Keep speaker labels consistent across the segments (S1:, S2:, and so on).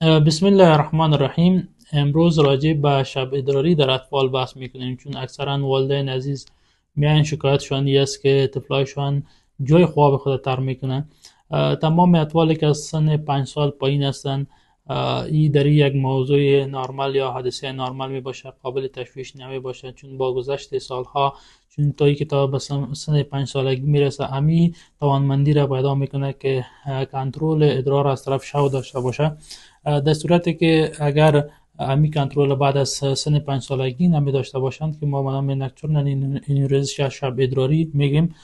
S1: بسم الله الرحمن الرحیم. امروز راجع به شب ادراری در اطفال بحث میکنیم، چون اکثرا والدین عزیز میان شکایتشان این است که طفلایشان جای خواب خود تر میکنن. تمام اطفالی که از سن 5 سال پایین هستند، این در یک موضوع نرمال یا حادثه نرمال می باشه، قابل تشویش نمی باشه، چون با گذشت سالها، چون تا که تا به سن 5 سالگی میرسه، امی توانمندی را پیدا میکنه که کنترل ادرار از طرف شو داشته باشه. در صورتی که اگر امی کنترل بعد از سن 5 سالگی نمی داشته باشند که ما به نام نکتورنال انیوریزم یا شب ادراری میگیم،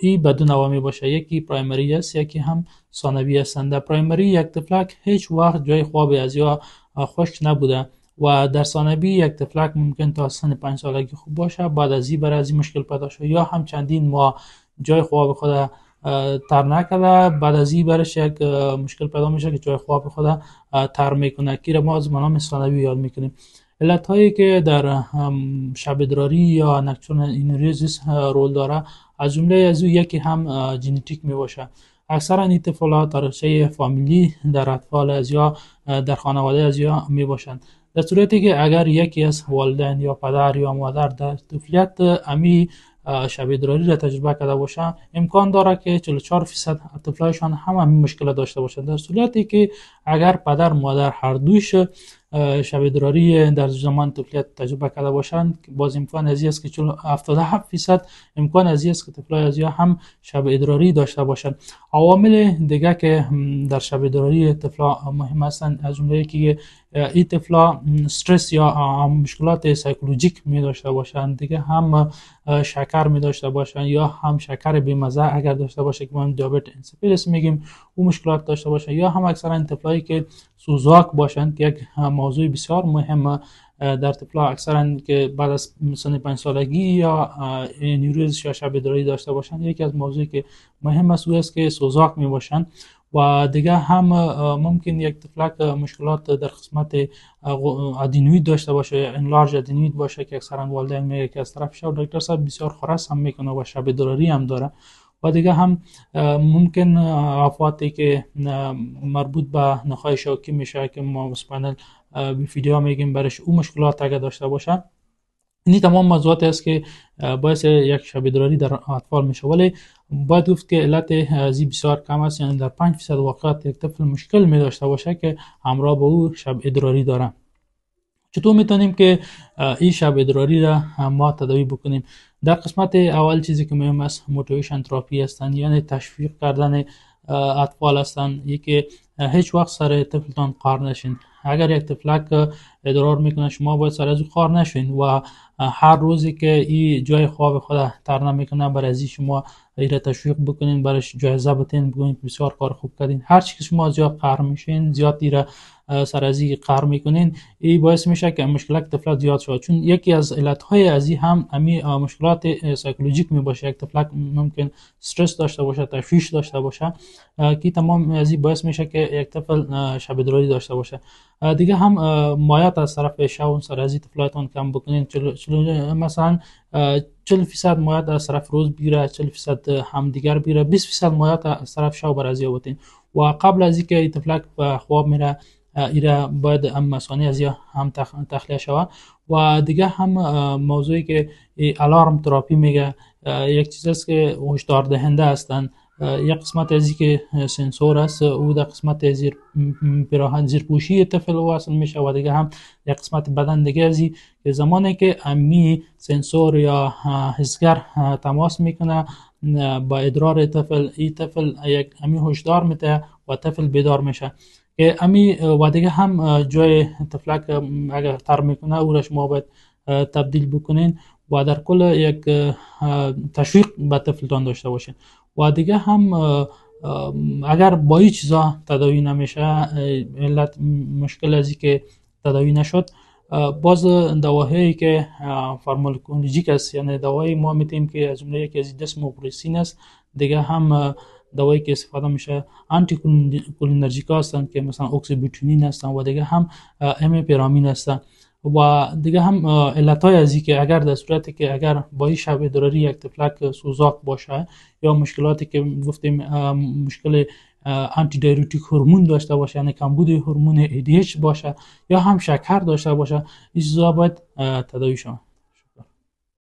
S1: ای به دو نوع می باشه. یکی پرایمری است، یکی هم ثانوی هستند. در پرایمری یک طفلک هیچ وقت جای خواب از یا خشک نبوده و در ثانوی یک طفلک ممکن تا سن 5 سالگی خوب باشه، بعد از این برای مشکل پیدا شد یا هم چندین ماه جای خواب خود تر نکرده، بعد از این برش یک مشکل پیدا میشه که جای خواب خود تر میکنه، که را ما از نام ثانوی یاد میکنیم. علت هایی که در شب ادراری یا نکتورنال انیوریزم رول داره، از جمله از او یکی هم ژنتیک می باشه. اکثرا این طفلات تاریخچه فامیلی در اطفال از یا در خانواده از یا می باشند. در صورتی که اگر یکی از والدین یا پدر یا مادر در طفولیت امی شب ادراری را تجربه کرده باشه، امکان داره که 44% طفلایشان هم همین مشکل داشته باشند. در صورتی که اگر پدر مادر هر دوش شب ادراری در زمان طفولیت تجربه کرده باشند، باز امکان از است که 77% امکان از است که طفلای از هم شب ادراری داشته باشند. عوامل دیگه که در شب ادراری طفلا مهم هستند، از جمله که این طفلا استرس یا مشکلات سایکولوژیک می داشته باشند، دیگه هم شکر می داشته باشند یا هم شکر بی‌مزه اگر داشته باشه که ما دیابت انسیپیدس میگیم، او مشکلات داشته باشه، یا هم اکثرا طفلایی که سوزاک باشند که یک موضوع بسیار مهم در طفلا اکثرا که بعد از سن 5 سالگی یا نیوروز یا شب ادراری داشته باشند، یکی از موضوعی که مهم است او است که سوزاک می باشند. و دیگه هم ممکن یک طفلک مشکلات در قسمت ادینوید داشته باشه، انلارج ادینوید باشه که اکثرا والدین میگه که از طرف شب دکتر صاحب بسیار خرس هم میکنه و شب ادراری هم داره. و دیگه هم ممکن آفاتی که مربوط به نخای شوکی میشه که ما اسپانل ویدیو میگیم برش، او مشکلات اگر داشته باشه، این تمام موضوعات است که باعث یک شب ادراری در اطفال میشه. ولی باید گفت که علت ازی بسیار کم است، یعنی در 5% واقعات یک طفل مشکل می داشته باشه که همراه با او شب ادراری داره. چطور میتونیم که این شب ادراری را ما تداوی بکنیم؟ در قسمت اول چیزی که مهم است موتیویشن تراپی هستند، یعنی تشویق کردن اطفال هستند. یکی هیچ وقت سر طفلتان قار نشین. اگر یک طفلک ادرار میکنه، شما باید سر از او قار نشین و هر روزی که این جای خواب خود تر نمیکنه، برای ازی شما ایره تشویق بکنین، برش جایزه بتین، بگوین بسیار کار خوب کردین. هر چی که شما زیاد قهر میشین، زیاد ایره سر ازی قهر میکنین، این باعث میشه که مشکلات طفلات زیاد شود. چون یکی از علتهای ازی هم امی مشکلات سایکولوژیک می باشه. یک طفلک ممکن استرس داشته باشه، تشویش داشته باشه، که تمام ازی باعث میشه که یک طفل شب ادراری داشته باشه. دیگه هم مایات از طرف شون سر ازی طفلاتون کم بکنین. مثلا 40% مایات از طرف روز بگیره، 40% هم دیگر بگیره، 20% مایات از طرف شو بر ازی بتین. و قبل از اینکه این طفلک به خواب میره، ایره باید مسانی از یا هم تخلیه شود. و دیگه هم موضوعی که الارم تراپی میگه، یک چیز است که هشدار دهنده هستند. یک قسمت ازی که سنسور است، او در قسمت زیر پیراهن زیر پوشی طفل وصل میشه، و دیگه هم یک قسمت بدن دیگه ازی که زمانی که امی سنسور یا حسگر تماس میکنه با ادرار طفل، این طفل یک امی هشدار میده و طفل بیدار میشه. که امی و دیگه هم جای طفلک اگر تر میکنه او را شما باید تبدیل بکنین و در کل یک تشویق به طفلتان داشته باشین. و دیگه هم اگر با این چیزا تداوی نمیشه، علت مشکل ازی که تداوی نشد، باز دواهایی که فارماکولوژیک است، یعنی دوایی ما میتونیم که از جمله یکی از دسموپرسین است، دیگه هم دوایی که استفاده میشه آنتی کولینرژیکا هستند که مثلا اکسیبوتونین هستند، و دیگه هم امیپرامین هستند. و دیگه هم علتهای ازی که اگر در صورتی که اگر با این شب ادراری یک طفلک سوزاک باشه یا مشکلاتی که گفتیم مشکل آنتی دیوریتیک هورمون داشته باشه، یعنی کمبود هورمون ADH باشه، یا هم شکر داشته باشه، این چیزا باید تداوی شود.